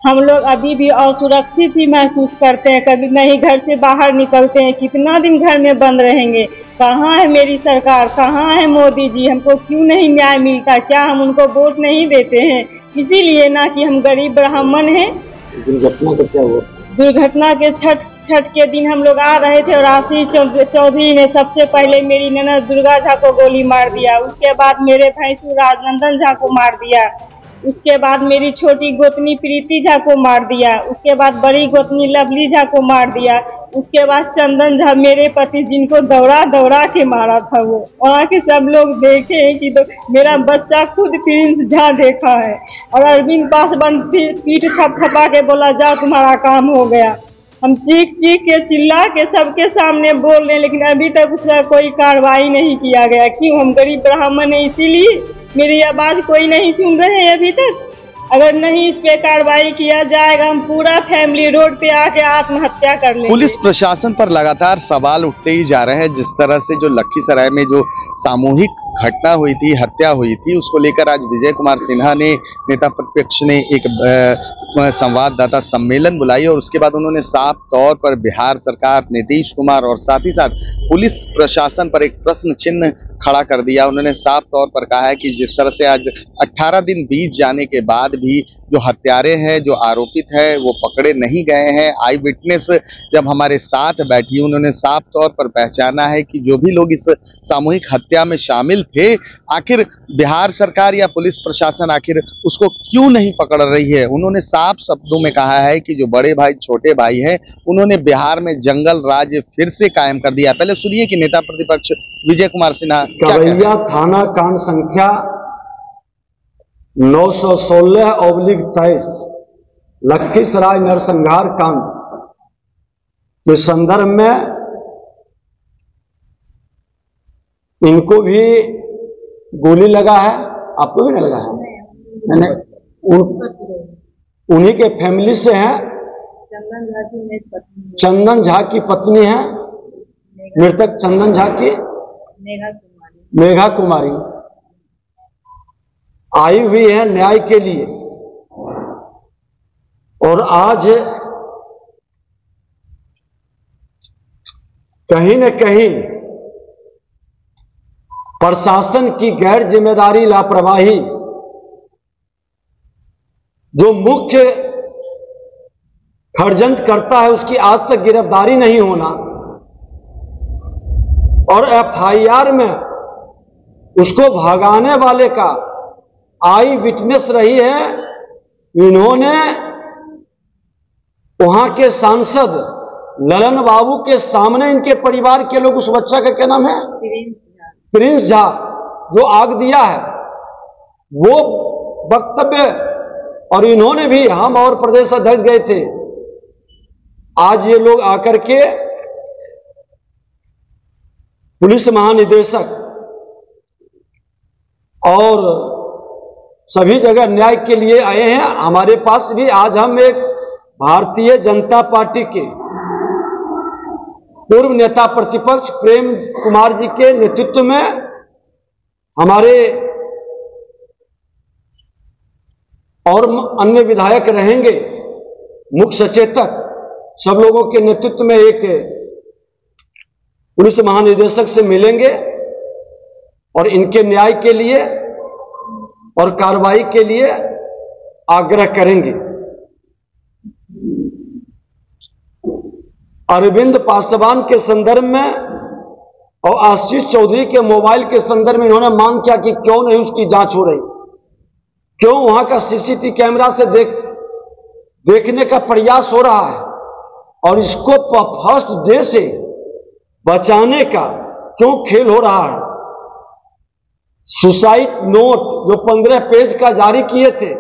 हम लोग अभी भी असुरक्षित ही महसूस करते हैं, कभी नहीं घर से बाहर निकलते हैं। कितना दिन घर में बंद रहेंगे? कहाँ है मेरी सरकार, कहाँ है मोदी जी? हमको क्यों नहीं न्याय मिलता? क्या हम उनको वोट नहीं देते हैं? इसीलिए ना कि हम गरीब ब्राह्मण हैं। दुर्घटना का क्या हुआ? दुर्घटना के छठ के दिन हम लोग आ रहे थे और आशीष चौधरी ने सबसे पहले मेरी ननद दुर्गा झा को गोली मार दिया। उसके बाद मेरे भैंसुर राजनंदन झा को मार दिया। उसके बाद मेरी छोटी गोतनी प्रीति झा को मार दिया। उसके बाद बड़ी गोतनी लवली झा को मार दिया। उसके बाद चंदन झा मेरे पति, जिनको दौड़ा दौड़ा के मारा था वो। वहाँ के सब लोग देखे हैं कि तो मेरा बच्चा खुद प्रिंस झा देखा है। और अरविंद पासवान पीठ थपथपा के बोला, जाओ तुम्हारा काम हो गया। हम चीख चीख के चिल्ला के सबके सामने बोल रहे हैं, लेकिन अभी तक उसका कोई कार्रवाई नहीं किया गया। क्यों? हम गरीब ब्राह्मण हैं, इसीलिए मेरी आवाज कोई नहीं सुन रहे हैं अभी तक। अगर नहीं इस पे कार्रवाई किया जाएगा, हम पूरा फैमिली रोड पे आके आत्महत्या कर लेंगे। पुलिस प्रशासन पर लगातार सवाल उठते ही जा रहे हैं। जिस तरह से जो लखीसराय में जो सामूहिक घटना हुई थी, हत्या हुई थी, उसको लेकर आज विजय कुमार सिन्हा ने, नेता प्रतिपक्ष ने एक संवाददाता सम्मेलन बुलाई और उसके बाद उन्होंने साफ तौर पर बिहार सरकार, नीतीश कुमार और साथ ही साथ पुलिस प्रशासन पर एक प्रश्न चिन्ह खड़ा कर दिया। उन्होंने साफ तौर पर कहा है कि जिस तरह से आज 18 दिन बीत जाने के बाद भी जो हत्यारे हैं, जो आरोपित हैं, वो पकड़े नहीं गए हैं। आई विटनेस जब हमारे साथ बैठी, उन्होंने साफ तौर पर पहचाना है कि जो भी लोग इस सामूहिक हत्या में शामिल थे, आखिर बिहार सरकार या पुलिस प्रशासन आखिर उसको क्यों नहीं पकड़ रही है। उन्होंने साफ शब्दों में कहा है कि जो बड़े भाई छोटे भाई हैं, उन्होंने बिहार में जंगल राज फिर से कायम कर दिया। पहले सुनिए कि नेता प्रतिपक्ष विजय कुमार सिन्हा कवैया थाना कांड संख्या 916/23 लखीसराय नरसंहार कांड के संदर्भ में इनको भी गोली लगा है। आपको भी नहीं लगा है? उन्हीं के फैमिली से हैं। चंदन झा की पत्नी है मृतक, चंदन झा की मेघा कुमारी आई हुई है न्याय के लिए। और आज कहीं न कहीं प्रशासन की गैर जिम्मेदारी, लापरवाही, जो मुख्य षड्यंत्र करता है उसकी आज तक गिरफ्तारी नहीं होना और एफआईआर में उसको भगाने वाले का आई विटनेस रही है। इन्होंने वहां के सांसद ललन बाबू के सामने इनके परिवार के लोग, उस बच्चा का क्या नाम है, प्रिंस झा, जो आग दिया है, वो वक्तव्य, और इन्होंने भी, हम और प्रदेश अध्यक्ष गए थे। आज ये लोग आकर के पुलिस महानिदेशक और सभी जगह न्याय के लिए आए हैं। हमारे पास भी आज हम एक भारतीय जनता पार्टी के पूर्व नेता प्रतिपक्ष प्रेम कुमार जी के नेतृत्व में हमारे और अन्य विधायक रहेंगे, मुख्य सचेतक, सब लोगों के नेतृत्व में एक पुलिस महानिदेशक से मिलेंगे और इनके न्याय के लिए और कार्रवाई के लिए आग्रह करेंगे। अरविंद पासवान के संदर्भ में और आशीष चौधरी के मोबाइल के संदर्भ में इन्होंने मांग किया कि क्यों नहीं उसकी जांच हो रही, क्यों वहां का सीसीटीवी कैमरा से देखने का प्रयास हो रहा है और इसको फर्स्ट डे से बचाने का क्यों खेल हो रहा है। सुसाइड नोट जो 15 पेज का जारी किए थे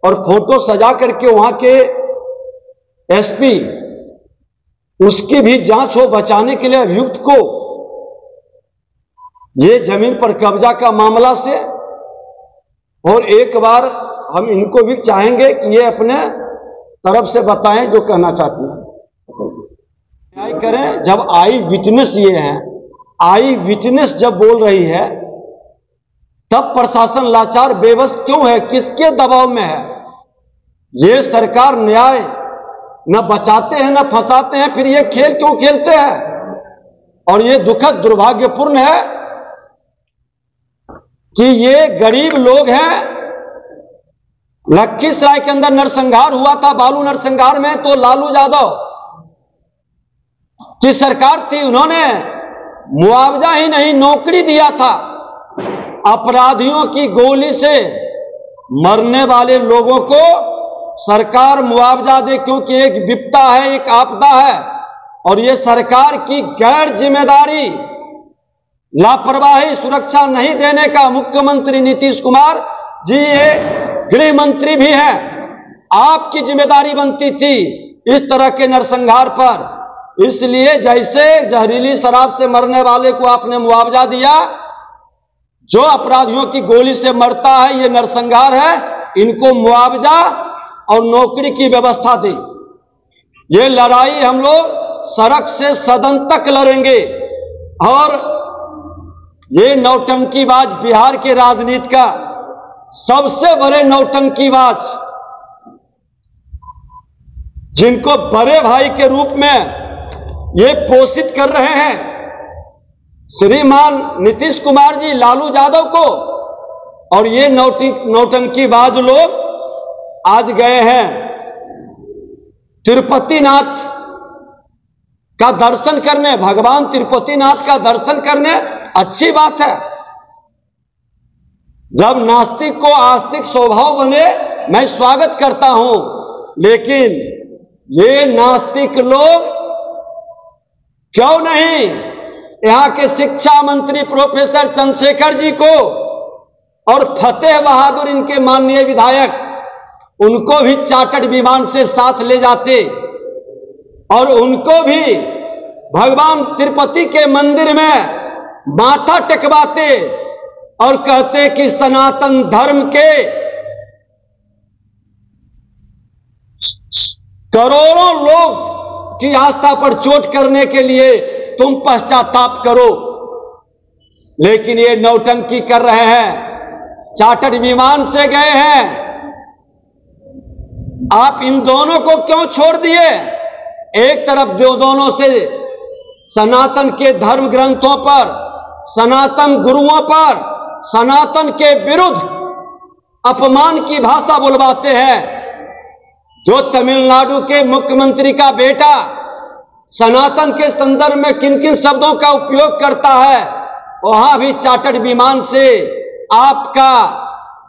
और फोटो सजा करके वहां के एसपी, उसकी भी जांच हो बचाने के लिए अभियुक्त को ये जमीन पर कब्जा का मामला से। और एक बार हम इनको भी चाहेंगे कि ये अपने तरफ से बताएं जो कहना चाहती हैं, न्याय करें। जब आई विटनेस ये है, आई विटनेस जब बोल रही है, तब प्रशासन लाचार बेबस क्यों है, किसके दबाव में है? ये सरकार न्याय न बचाते हैं न फंसाते हैं, फिर ये खेल क्यों खेलते हैं? और ये दुखद दुर्भाग्यपूर्ण है कि ये गरीब लोग हैं। लखीसराय के अंदर नरसंहार हुआ था, बालू नरसंहार में, तो लालू यादव की सरकार थी, उन्होंने मुआवजा ही नहीं नौकरी दिया था। अपराधियों की गोली से मरने वाले लोगों को सरकार मुआवजा दे, क्योंकि एक विपदा है, एक आपदा है। और ये सरकार की गैर जिम्मेदारी, लापरवाही, सुरक्षा नहीं देने का मुख्यमंत्री नीतीश कुमार जी, ये गृह मंत्री भी हैं, आपकी जिम्मेदारी बनती थी इस तरह के नरसंहार पर। इसलिए जैसे जहरीली शराब से मरने वाले को आपने मुआवजा दिया, जो अपराधियों की गोली से मरता है, ये नरसंहार है, इनको मुआवजा और नौकरी की व्यवस्था दी। ये लड़ाई हम लोग सड़क से सदन तक लड़ेंगे। और ये नौटंकीबाज बिहार के राजनीति का सबसे बड़े नौटंकीबाज, जिनको बड़े भाई के रूप में ये पोषित कर रहे हैं श्रीमान नीतीश कुमार जी लालू यादव को, और ये नौटंकीबाज लोग आज गए हैं तिरुपतिनाथ का दर्शन करने, भगवान तिरुपतिनाथ का दर्शन करने। अच्छी बात है, जब नास्तिक को आस्तिक स्वभाव बने, मैं स्वागत करता हूं। लेकिन ये नास्तिक लोग क्यों नहीं यहां के शिक्षा मंत्री प्रोफेसर चंद्रशेखर जी को और फतेह बहादुर, इनके माननीय विधायक, उनको भी चार्टर्ड विमान से साथ ले जाते और उनको भी भगवान तिरुपति के मंदिर में माथा टेकवाते और कहते कि सनातन धर्म के करोड़ों लोग की आस्था पर चोट करने के लिए तुम पश्चाताप करो। लेकिन ये नौटंकी कर रहे हैं, चार्टर्ड विमान से गए हैं। आप इन दोनों को क्यों छोड़ दिए? एक तरफ दोनों से सनातन के धर्म ग्रंथों पर, सनातन गुरुओं पर, सनातन के विरुद्ध अपमान की भाषा बुलवाते हैं। जो तमिलनाडु के मुख्यमंत्री का बेटा सनातन के संदर्भ में किन किन शब्दों का उपयोग करता है, वहां भी चार्टर्ड विमान से आपका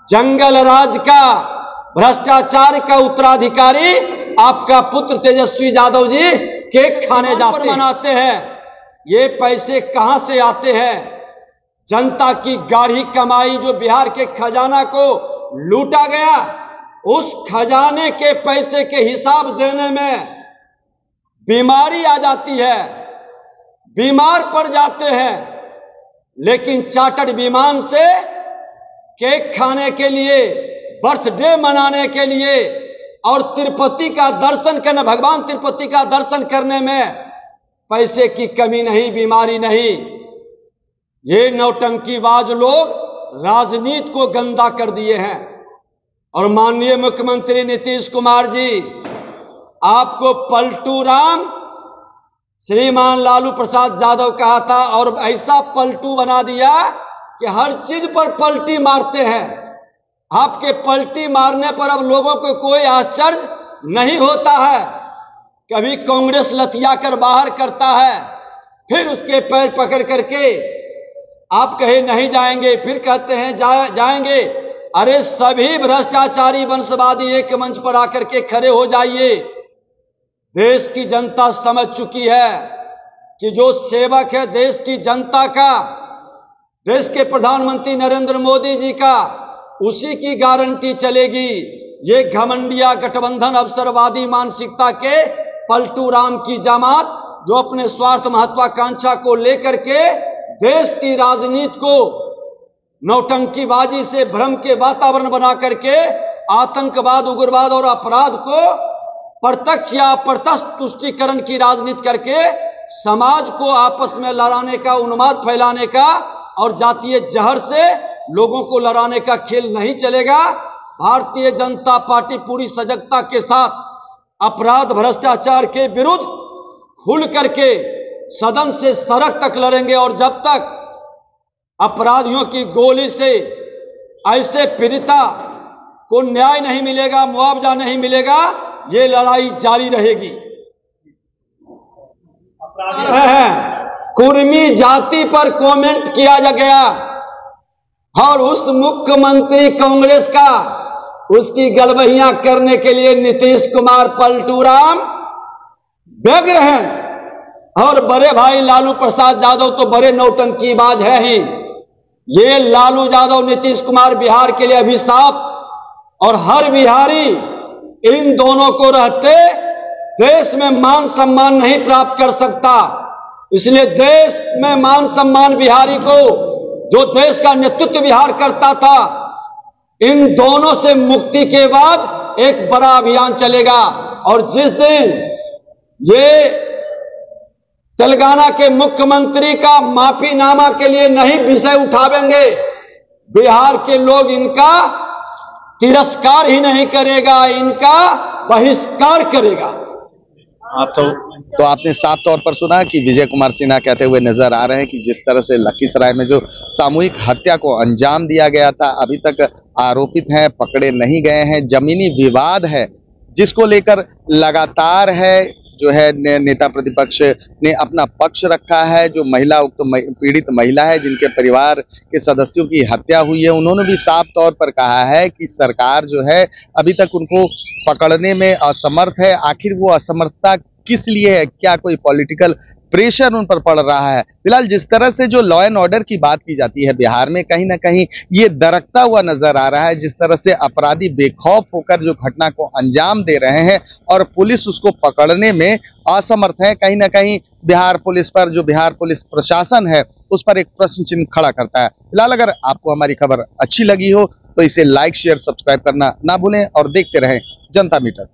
जंगल राज का, भ्रष्टाचार का उत्तराधिकारी आपका पुत्र तेजस्वी यादव जी केक खाने जाते मनाते हैं। ये पैसे कहां से आते हैं? जनता की गाढ़ी कमाई, जो बिहार के खजाना को लूटा गया, उस खजाने के पैसे के हिसाब देने में बीमारी आ जाती है, बीमार पड़ जाते हैं। लेकिन चार्टर्ड विमान से केक खाने के लिए, बर्थडे मनाने के लिए और तिरुपति का दर्शन करने, भगवान तिरुपति का दर्शन करने में पैसे की कमी नहीं, बीमारी नहीं। ये नौटंकीबाज लोग राजनीति को गंदा कर दिए हैं। और माननीय मुख्यमंत्री नीतीश कुमार जी, आपको पलटू राम श्रीमान लालू प्रसाद यादव कहा था, और ऐसा पलटू बना दिया कि हर चीज पर पलटी मारते हैं। आपके पलटी मारने पर अब लोगों को कोई आश्चर्य नहीं होता है। कभी कांग्रेस लतिया कर बाहर करता है, फिर उसके पैर पकड़ करके आप कहे नहीं जाएंगे, फिर कहते हैं जाएंगे। अरे सभी भ्रष्टाचारी वंशवादी एक मंच पर आकर के खड़े हो जाइए। देश की जनता समझ चुकी है कि जो सेवक है देश की जनता का, देश के प्रधानमंत्री नरेंद्र मोदी जी का, उसी की गारंटी चलेगी। ये घमंडिया गठबंधन अवसरवादी मानसिकता के पलटू राम की जमात, जो अपने स्वार्थ महत्वाकांक्षा को लेकर के देश की राजनीति को नौटंकीबाजी से भ्रम के वातावरण बना करके आतंकवाद, उग्रवाद और अपराध को प्रत्यक्ष या अप्रत्यक्ष तुष्टीकरण की राजनीति करके समाज को आपस में लड़ाने का, उन्माद फैलाने का और जातीय जहर से लोगों को लड़ाने का खेल नहीं चलेगा। भारतीय जनता पार्टी पूरी सजगता के साथ अपराध भ्रष्टाचार के विरुद्ध खुल करके सदन से सड़क तक लड़ेंगे। और जब तक अपराधियों की गोली से ऐसे पीड़िता को न्याय नहीं मिलेगा, मुआवजा नहीं मिलेगा, ये लड़ाई जारी रहेगी। कुर्मी जाति पर कमेंट किया जा गया और उस मुख्यमंत्री कांग्रेस का उसकी गलबहियां करने के लिए नीतीश कुमार पलटूराम व्यग्र हैं। और बड़े भाई लालू प्रसाद यादव तो बड़े नौटंकीबाज है ही। ये लालू यादव, नीतीश कुमार बिहार के लिए अभिशाप, और हर बिहारी इन दोनों को रहते देश में मान सम्मान नहीं प्राप्त कर सकता। इसलिए देश में मान सम्मान बिहारी को, जो देश का नेतृत्व बिहार करता था, इन दोनों से मुक्ति के बाद एक बड़ा अभियान चलेगा। और जिस दिन ये तेलंगाना के मुख्यमंत्री का माफीनामा के लिए नहीं विषय उठावेंगे, बिहार के लोग इनका तिरस्कार ही नहीं करेगा, इनका बहिष्कार करेगा। तो आपने साफ तौर पर सुना कि विजय कुमार सिन्हा कहते हुए नजर आ रहे हैं कि जिस तरह से लखीसराय में जो सामूहिक हत्या को अंजाम दिया गया था, अभी तक आरोपित हैं, पकड़े नहीं गए हैं। जमीनी विवाद है जिसको लेकर लगातार है जो है नेता प्रतिपक्ष ने अपना पक्ष रखा है। जो महिला उक्त पीड़ित महिला है जिनके परिवार के सदस्यों की हत्या हुई है, उन्होंने भी साफ तौर पर कहा है कि सरकार जो है अभी तक उनको पकड़ने में असमर्थ है। आखिर वो असमर्थता किस लिए है? क्या कोई पॉलिटिकल प्रेशर उन पर पड़ रहा है? फिलहाल जिस तरह से जो लॉ एंड ऑर्डर की बात की जाती है बिहार में, कहीं ना कहीं ये दरकता हुआ नजर आ रहा है। जिस तरह से अपराधी बेखौफ होकर जो घटना को अंजाम दे रहे हैं और पुलिस उसको पकड़ने में असमर्थ है, कहीं ना कहीं बिहार पुलिस पर, जो बिहार पुलिस प्रशासन है, उस पर एक प्रश्न चिन्ह खड़ा करता है। फिलहाल अगर आपको हमारी खबर अच्छी लगी हो तो इसे लाइक, शेयर, सब्सक्राइब करना ना भूलें और देखते रहें जनता मीटर।